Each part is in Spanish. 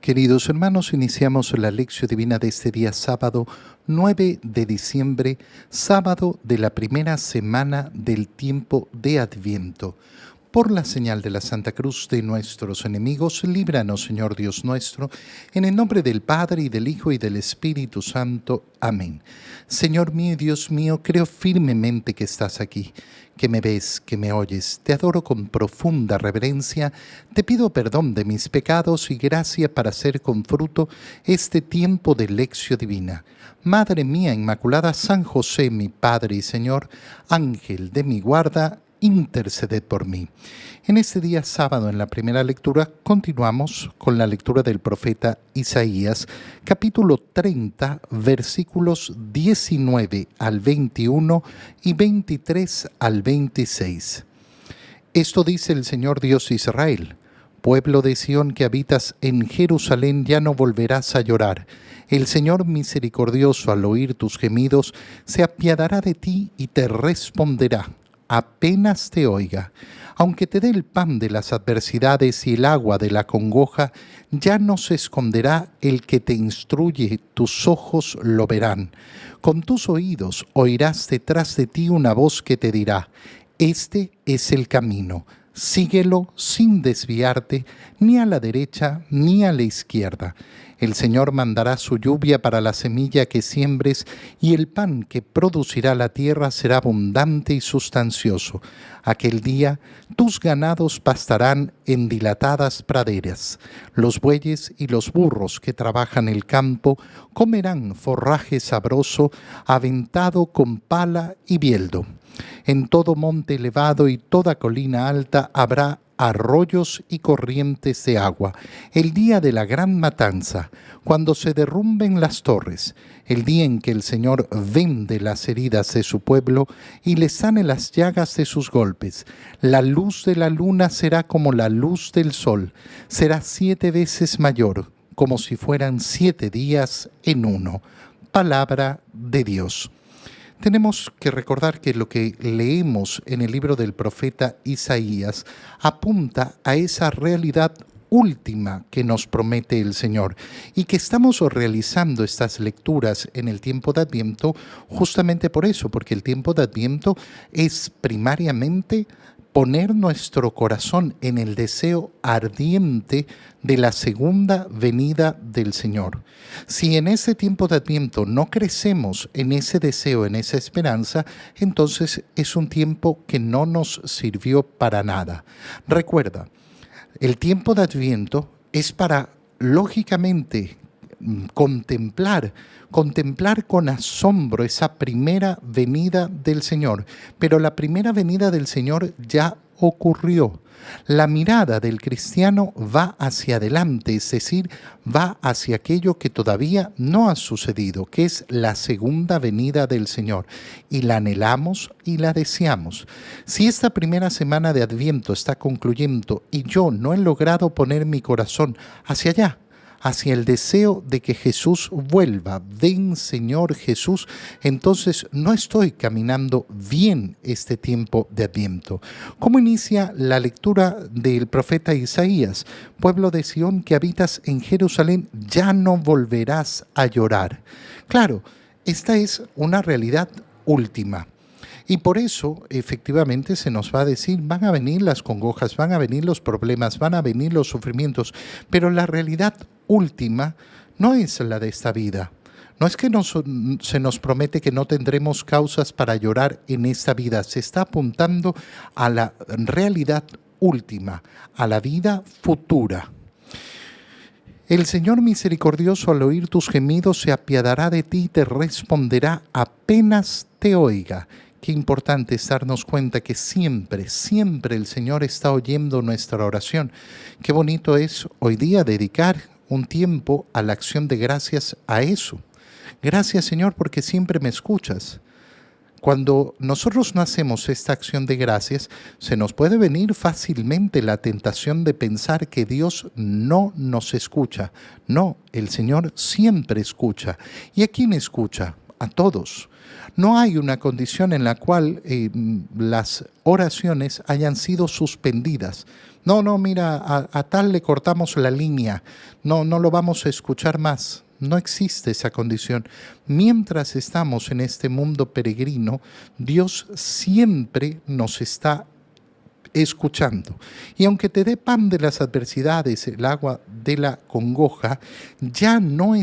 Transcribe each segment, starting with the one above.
Queridos hermanos, iniciamos la lección divina de este día sábado 9 de diciembre, sábado de la primera semana del tiempo de Adviento. Por la señal de la Santa Cruz de nuestros enemigos, líbranos, Señor Dios nuestro, en el nombre del Padre, y del Hijo, y del Espíritu Santo. Amén. Señor mío y Dios mío, creo firmemente que estás aquí, que me ves, que me oyes. Te adoro con profunda reverencia, te pido perdón de mis pecados y gracia para hacer con fruto este tiempo de lección divina. Madre mía Inmaculada, San José, mi Padre y Señor, Ángel de mi guarda, interceded por mí. En este día sábado, en la primera lectura, continuamos con la lectura del profeta Isaías, capítulo 30, versículos 19 al 21 y 23 al 26. Esto dice el Señor Dios de Israel: pueblo de Sión que habitas en Jerusalén, ya no volverás a llorar. El Señor misericordioso, al oír tus gemidos, se apiadará de ti y te responderá apenas te oiga. Aunque te dé el pan de las adversidades y el agua de la congoja, ya no se esconderá el que te instruye, tus ojos lo verán. Con tus oídos oirás detrás de ti una voz que te dirá: este es el camino, síguelo sin desviarte, ni a la derecha ni a la izquierda. El Señor mandará su lluvia para la semilla que siembres, y el pan que producirá la tierra será abundante y sustancioso. Aquel día tus ganados pastarán en dilatadas praderas. Los bueyes y los burros que trabajan el campo comerán forraje sabroso, aventado con pala y bieldo. En todo monte elevado y toda colina alta habrá arroyos y corrientes de agua, el día de la gran matanza, cuando se derrumben las torres, el día en que el Señor vende las heridas de su pueblo y le sane las llagas de sus golpes. La luz de la luna será como la luz del sol, será 7 veces mayor, como si fueran 7 días en uno. Palabra de Dios. Tenemos que recordar que lo que leemos en el libro del profeta Isaías apunta a esa realidad última que nos promete el Señor, y que estamos realizando estas lecturas en el tiempo de Adviento justamente por eso, porque el tiempo de Adviento es primariamente poner nuestro corazón en el deseo ardiente de la segunda venida del Señor. Si en ese tiempo de Adviento no crecemos en ese deseo, en esa esperanza, entonces es un tiempo que no nos sirvió para nada. Recuerda, el tiempo de Adviento es para, lógicamente, contemplar con asombro esa primera venida del Señor. Pero la primera venida del Señor ya ocurrió. La mirada del cristiano va hacia adelante, es decir, va hacia aquello que todavía no ha sucedido, que es la segunda venida del Señor, y la anhelamos y la deseamos. Si esta primera semana de Adviento está concluyendo y yo no he logrado poner mi corazón hacia allá, hacia el deseo de que Jesús vuelva, ven Señor Jesús, entonces no estoy caminando bien este tiempo de Adviento. ¿Cómo inicia la lectura del profeta Isaías? Pueblo de Sión que habitas en Jerusalén, ya no volverás a llorar. Claro, esta es una realidad última. Y por eso, efectivamente, se nos va a decir, van a venir las congojas, van a venir los problemas, van a venir los sufrimientos, pero la realidad última no es la de esta vida. No es que se nos promete que no tendremos causas para llorar en esta vida, se está apuntando a la realidad última, a la vida futura. El Señor misericordioso, al oír tus gemidos, se apiadará de ti y te responderá apenas te oiga. Qué importante es darnos cuenta que siempre, siempre el Señor está oyendo nuestra oración. Qué bonito es hoy día dedicar un tiempo a la acción de gracias a eso. Gracias, Señor, porque siempre me escuchas. Cuando nosotros no hacemos esta acción de gracias, se nos puede venir fácilmente la tentación de pensar que Dios no nos escucha. No, el Señor siempre escucha. ¿Y a quién escucha? a todos. No hay una condición en la cual las oraciones hayan sido suspendidas. No, mira, a tal le cortamos la línea, no lo vamos a escuchar más. No existe esa condición. Mientras estamos en este mundo peregrino, Dios siempre nos está escuchando. Y aunque te dé pan de las adversidades, el agua de la congoja, ya no se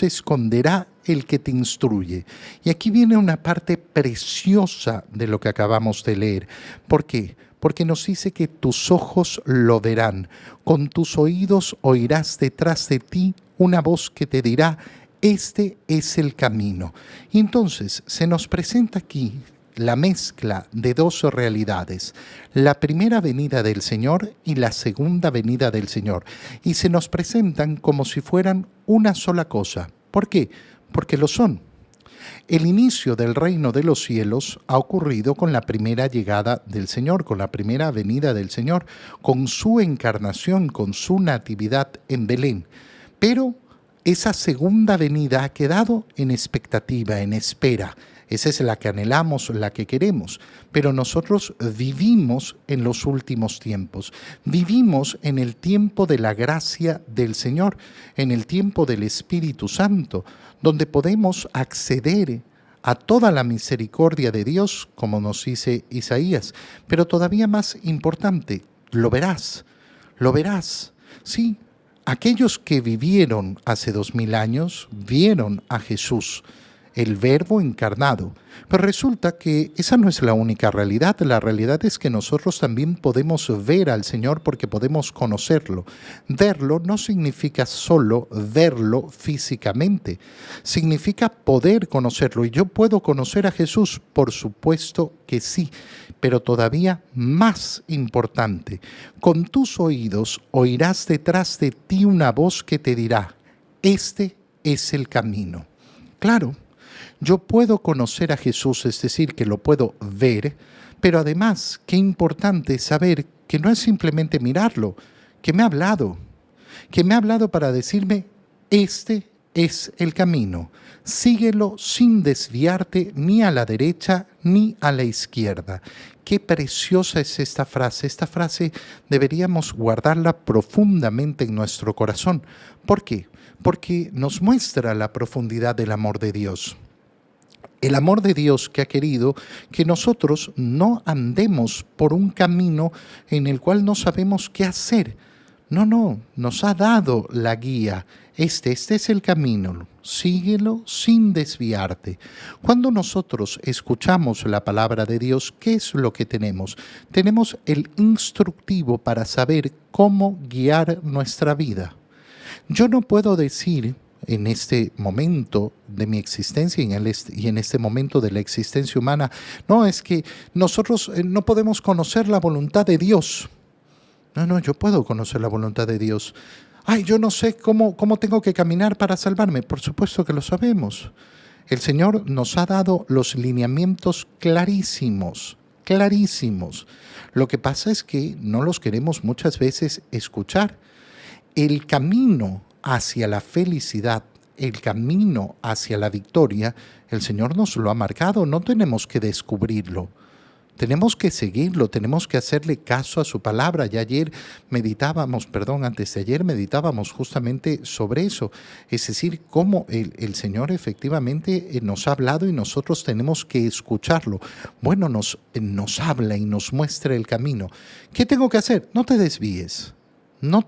esconderá el que te instruye. Y aquí viene una parte preciosa de lo que acabamos de leer. ¿Por qué? Porque nos dice que tus ojos lo verán, con tus oídos oirás detrás de ti una voz que te dirá, este es el camino. Y entonces se nos presenta aquí la mezcla de dos realidades, la primera venida del Señor y la segunda venida del Señor, y se nos presentan como si fueran una sola cosa. ¿Por qué? Porque lo son. El inicio del reino de los cielos ha ocurrido con la primera llegada del Señor, con la primera venida del Señor, con su encarnación, con su natividad en Belén. Pero esa segunda venida ha quedado en expectativa, en espera. Esa es la que anhelamos, la que queremos. Pero nosotros vivimos en los últimos tiempos. Vivimos en el tiempo de la gracia del Señor, en el tiempo del Espíritu Santo, donde podemos acceder a toda la misericordia de Dios, como nos dice Isaías. Pero todavía más importante, lo verás. Sí, aquellos que vivieron hace 2000 años vieron a Jesús, el Verbo encarnado. Pero resulta que esa no es la única realidad. La realidad es que nosotros también podemos ver al Señor porque podemos conocerlo. Verlo no significa solo verlo físicamente, significa poder conocerlo. ¿Y yo puedo conocer a Jesús? Por supuesto que sí, pero todavía más importante, con tus oídos oirás detrás de ti una voz que te dirá, este es el camino. Claro, yo puedo conocer a Jesús, es decir, que lo puedo ver, pero además, qué importante saber que no es simplemente mirarlo, que me ha hablado para decirme, este es el camino, síguelo sin desviarte ni a la derecha ni a la izquierda. Qué preciosa es esta frase deberíamos guardarla profundamente en nuestro corazón. ¿Por qué? Porque nos muestra la profundidad del amor de Dios. El amor de Dios que ha querido que nosotros no andemos por un camino en el cual no sabemos qué hacer. No, nos ha dado la guía. Este es el camino, síguelo sin desviarte. Cuando nosotros escuchamos la palabra de Dios, ¿qué es lo que tenemos? Tenemos el instructivo para saber cómo guiar nuestra vida. Yo no puedo decir en este momento de mi existencia y en este momento de la existencia humana, no, es que nosotros no podemos conocer la voluntad de Dios. No, yo puedo conocer la voluntad de Dios. Ay, yo no sé cómo tengo que caminar para salvarme. Por supuesto que lo sabemos. El Señor nos ha dado los lineamientos clarísimos. Lo que pasa es que no los queremos muchas veces escuchar. El camino hacia la felicidad, el camino hacia la victoria, el Señor nos lo ha marcado, no tenemos que descubrirlo. Tenemos que seguirlo, tenemos que hacerle caso a su palabra. Ya antes de ayer meditábamos justamente sobre eso. Es decir, cómo el Señor efectivamente nos ha hablado y nosotros tenemos que escucharlo. Bueno, nos habla y nos muestra el camino. ¿Qué tengo que hacer? No te desvíes, no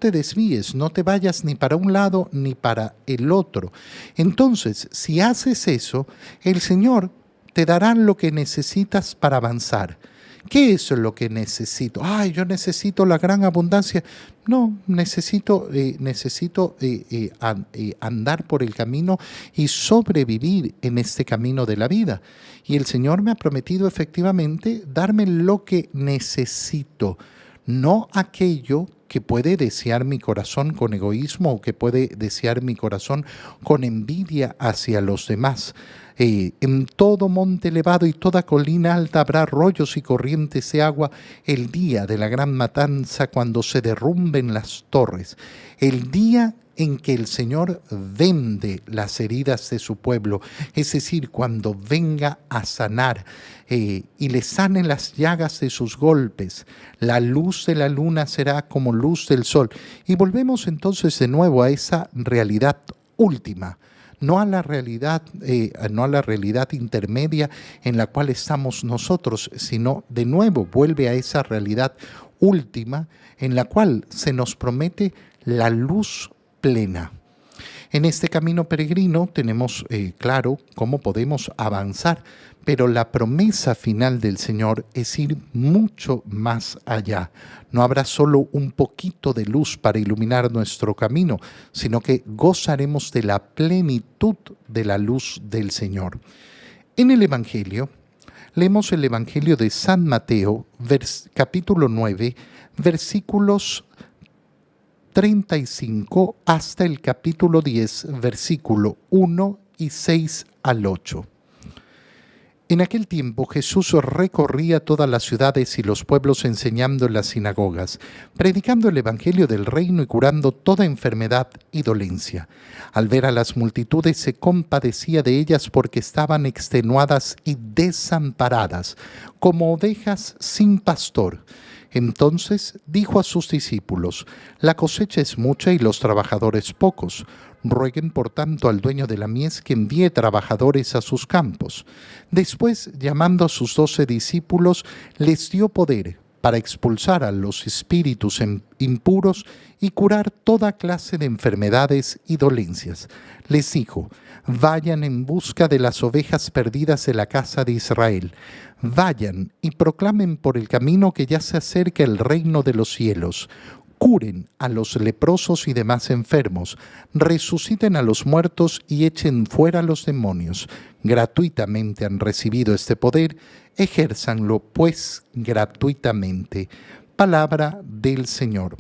te vayas ni para un lado ni para el otro. Entonces, si haces eso, el Señor te dará lo que necesitas para avanzar. ¿Qué es lo que necesito? Ay, yo necesito la gran abundancia. No, necesito andar por el camino y sobrevivir en este camino de la vida. Y el Señor me ha prometido efectivamente darme lo que necesito, no aquello que puede desear mi corazón con egoísmo o que puede desear mi corazón con envidia hacia los demás. En todo monte elevado y toda colina alta habrá arroyos y corrientes de agua el día de la gran matanza, cuando se derrumben las torres. El día en que el Señor vende las heridas de su pueblo, es decir, cuando venga a sanar y le sane las llagas de sus golpes, la luz de la luna será como luz del sol. Y volvemos entonces de nuevo a esa realidad última, no a la realidad intermedia en la cual estamos nosotros, sino de nuevo vuelve a esa realidad última en la cual se nos promete la luz plena. En este camino peregrino tenemos claro cómo podemos avanzar, pero la promesa final del Señor es ir mucho más allá. No habrá solo un poquito de luz para iluminar nuestro camino, sino que gozaremos de la plenitud de la luz del Señor. En el Evangelio, leemos el Evangelio de San Mateo, capítulo 9, versículos 35 hasta el capítulo 10, versículo 1 y 6 al 8. En aquel tiempo Jesús recorría todas las ciudades y los pueblos enseñando en las sinagogas, predicando el evangelio del reino y curando toda enfermedad y dolencia. Al ver a las multitudes se compadecía de ellas porque estaban extenuadas y desamparadas, como ovejas sin pastor. Entonces dijo a sus discípulos: la cosecha es mucha y los trabajadores pocos. Rueguen por tanto al dueño de la mies que envíe trabajadores a sus campos. Después, llamando a sus 12 discípulos, les dio poder para expulsar a los espíritus impuros y curar toda clase de enfermedades y dolencias. Les dijo: vayan en busca de las ovejas perdidas de la casa de Israel. Vayan y proclamen por el camino que ya se acerca el reino de los cielos. Curen a los leprosos y demás enfermos, resuciten a los muertos y echen fuera a los demonios. Gratuitamente han recibido este poder, ejérzanlo pues gratuitamente. Palabra del Señor.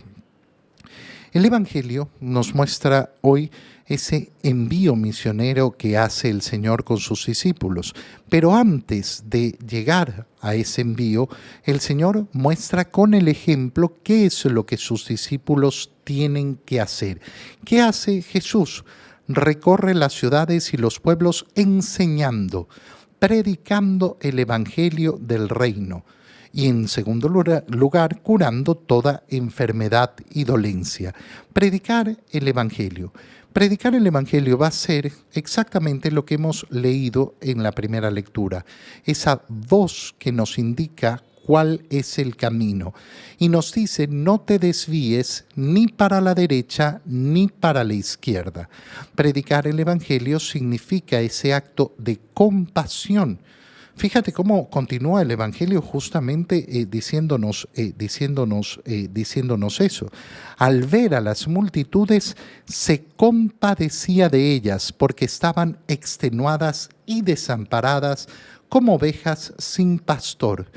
El Evangelio nos muestra hoy ese envío misionero que hace el Señor con sus discípulos. Pero antes de llegar a ese envío, el Señor muestra con el ejemplo qué es lo que sus discípulos tienen que hacer. ¿Qué hace Jesús? Recorre las ciudades y los pueblos enseñando, predicando el Evangelio del reino. Y en segundo lugar, curando toda enfermedad y dolencia. Predicar el Evangelio. Predicar el Evangelio va a ser exactamente lo que hemos leído en la primera lectura. Esa voz que nos indica cuál es el camino. Y nos dice: no te desvíes ni para la derecha ni para la izquierda. Predicar el Evangelio significa ese acto de compasión. Fíjate cómo continúa el Evangelio justamente diciéndonos eso. Al ver a las multitudes, se compadecía de ellas porque estaban extenuadas y desamparadas como ovejas sin pastor.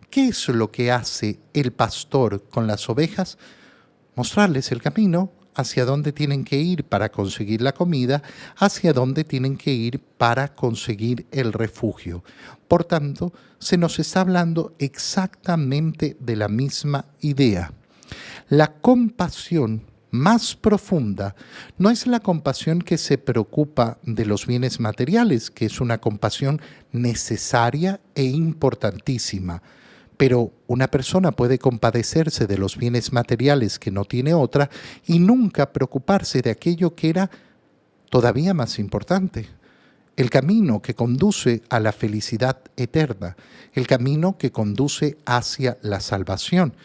¿Qué es lo que hace el pastor con las ovejas? Mostrarles el camino, hacia dónde tienen que ir para conseguir la comida, hacia dónde tienen que ir para conseguir el refugio. Por tanto, se nos está hablando exactamente de la misma idea. La compasión más profunda no es la compasión que se preocupa de los bienes materiales, que es una compasión necesaria e importantísima. Pero una persona puede compadecerse de los bienes materiales que no tiene otra y nunca preocuparse de aquello que era todavía más importante. El camino que conduce a la felicidad eterna, el camino que conduce hacia la salvación.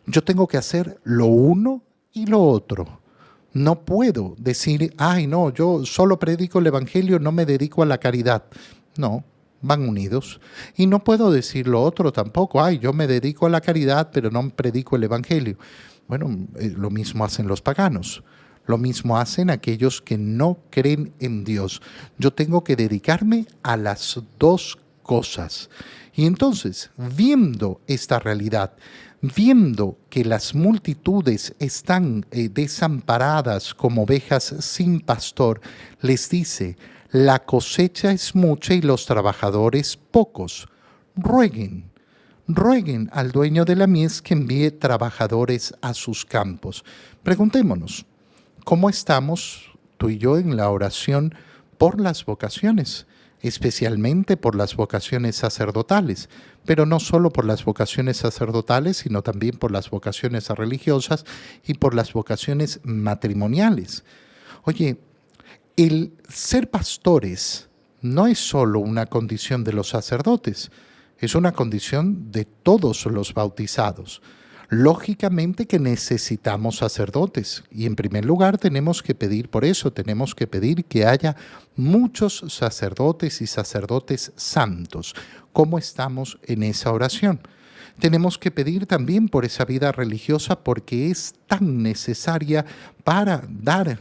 Yo tengo que hacer lo uno y lo otro. No puedo decir: ay no, yo solo predico el Evangelio, no me dedico a la caridad. No. Van unidos. Y no puedo decir lo otro tampoco: ay, yo me dedico a la caridad, pero no predico el Evangelio. Bueno, lo mismo hacen los paganos. Lo mismo hacen aquellos que no creen en Dios. Yo tengo que dedicarme a las dos cosas. Y entonces, viendo esta realidad, viendo que las multitudes están desamparadas como ovejas sin pastor, les dice: la cosecha es mucha y los trabajadores pocos. Rueguen al dueño de la mies que envíe trabajadores a sus campos. Preguntémonos: ¿Cómo estamos tú y yo en la oración por las vocaciones? Especialmente por las vocaciones sacerdotales, pero no solo por las vocaciones sacerdotales, sino también por las vocaciones religiosas y por las vocaciones matrimoniales. Oye, el ser pastores no es solo una condición de los sacerdotes, es una condición de todos los bautizados. Lógicamente que necesitamos sacerdotes y en primer lugar tenemos que pedir por eso, tenemos que pedir que haya muchos sacerdotes y sacerdotes santos. ¿Cómo estamos en esa oración? Tenemos que pedir también por esa vida religiosa porque es tan necesaria para dar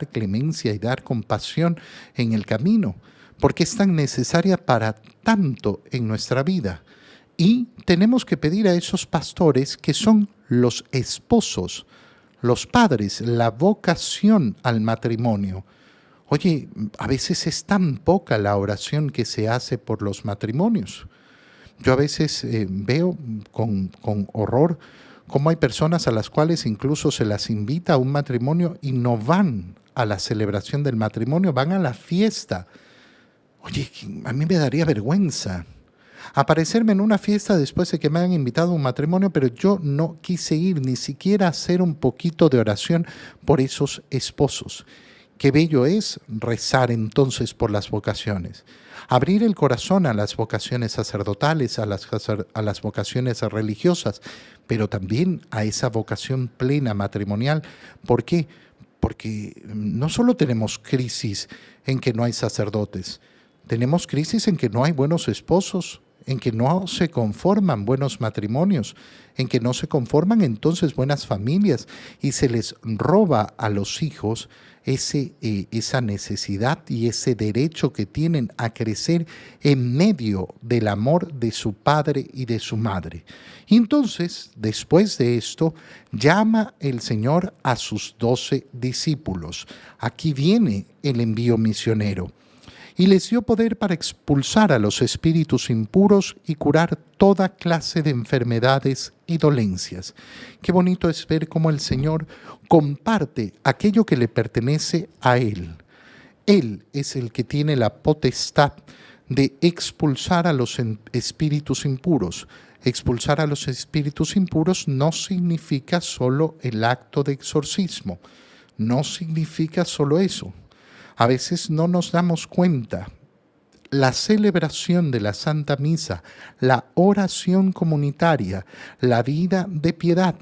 clemencia y dar compasión en el camino, porque es tan necesaria para tanto en nuestra vida. Y tenemos que pedir a esos pastores que son los esposos, los padres, la vocación al matrimonio. Oye, a veces es tan poca la oración que se hace por los matrimonios. Yo a veces veo con horror cómo hay personas a las cuales incluso se las invita a un matrimonio y no van a la celebración del matrimonio, van a la fiesta. Oye, a mí me daría vergüenza aparecerme en una fiesta después de que me han invitado a un matrimonio, pero yo no quise ir ni siquiera a hacer un poquito de oración por esos esposos. Qué bello es rezar entonces por las vocaciones. Abrir el corazón a las vocaciones sacerdotales, a las vocaciones religiosas, pero también a esa vocación plena matrimonial. ¿Por qué? Porque no solo tenemos crisis en que no hay sacerdotes, tenemos crisis en que no hay buenos esposos, en que no se conforman buenos matrimonios, en que no se conforman entonces buenas familias y se les roba a los hijos esa necesidad y ese derecho que tienen a crecer en medio del amor de su padre y de su madre. Y entonces, después de esto, llama el Señor a sus 12 discípulos. Aquí viene el envío misionero. Y les dio poder para expulsar a los espíritus impuros y curar toda clase de enfermedades y dolencias. Qué bonito es ver cómo el Señor comparte aquello que le pertenece a Él. Él es el que tiene la potestad de expulsar a los espíritus impuros. Expulsar a los espíritus impuros no significa solo el acto de exorcismo, no significa solo eso. A veces no nos damos cuenta. La celebración de la Santa Misa, la oración comunitaria, la vida de piedad,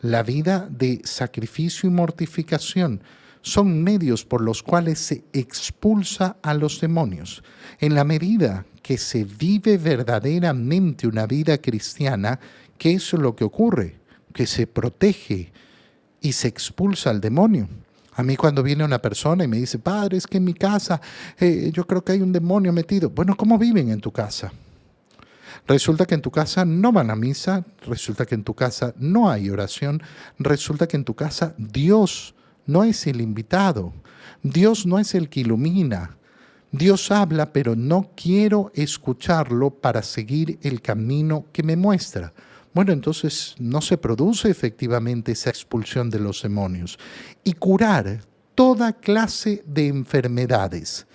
la vida de sacrificio y mortificación son medios por los cuales se expulsa a los demonios. En la medida que se vive verdaderamente una vida cristiana, ¿qué es lo que ocurre? Que se protege y se expulsa al demonio. A mí cuando viene una persona y me dice, padre, es que en mi casa yo creo que hay un demonio metido. Bueno, ¿cómo viven en tu casa? Resulta que en tu casa no van a misa, resulta que en tu casa no hay oración, resulta que en tu casa Dios no es el invitado, Dios no es el que ilumina. Dios habla, pero no quiero escucharlo para seguir el camino que me muestra. Bueno, entonces no se produce efectivamente esa expulsión de los demonios. Y curar toda clase de enfermedades.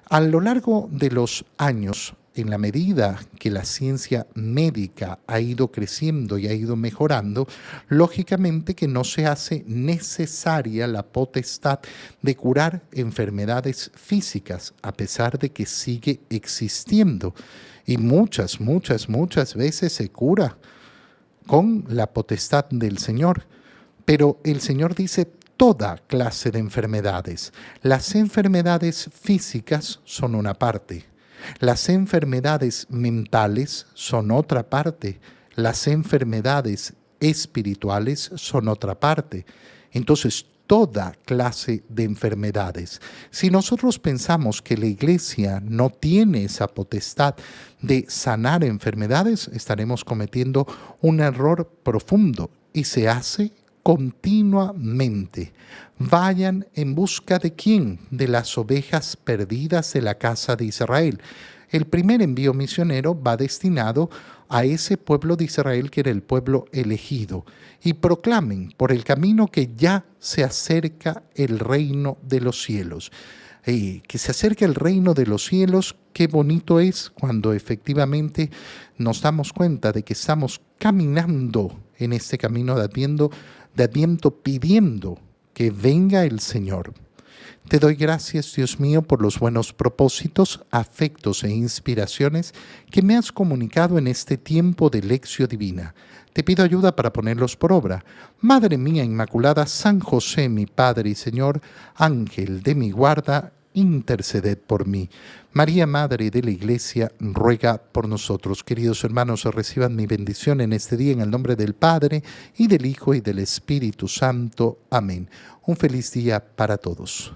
A lo largo de los años, en la medida que la ciencia médica ha ido creciendo y ha ido mejorando, lógicamente que no se hace necesaria la potestad de curar enfermedades físicas, a pesar de que sigue existiendo. Y muchas veces se cura con la potestad del Señor. Pero el Señor dice toda clase de enfermedades. Las enfermedades físicas son una parte. Las enfermedades mentales son otra parte. Las enfermedades espirituales son otra parte. Entonces, toda clase de enfermedades. Si nosotros pensamos que la Iglesia no tiene esa potestad de sanar enfermedades, estaremos cometiendo un error profundo y se hace continuamente. Vayan en busca de ¿quién? De las ovejas perdidas de la casa de Israel. El primer envío misionero va destinado a ese pueblo de Israel que era el pueblo elegido. Y proclamen por el camino que ya se acerca el reino de los cielos. Que se acerca el reino de los cielos, qué bonito es cuando efectivamente nos damos cuenta de que estamos caminando en este camino de Adviento pidiendo que venga el Señor. Te doy gracias, Dios mío, por los buenos propósitos, afectos e inspiraciones que me has comunicado en este tiempo de Lección Divina. Te pido ayuda para ponerlos por obra. Madre mía Inmaculada, San José, mi Padre y Señor, Ángel de mi guarda, interceded por mí. María, Madre de la Iglesia, ruega por nosotros. Queridos hermanos, reciban mi bendición en este día en el nombre del Padre, y del Hijo, y del Espíritu Santo. Amén. Un feliz día para todos.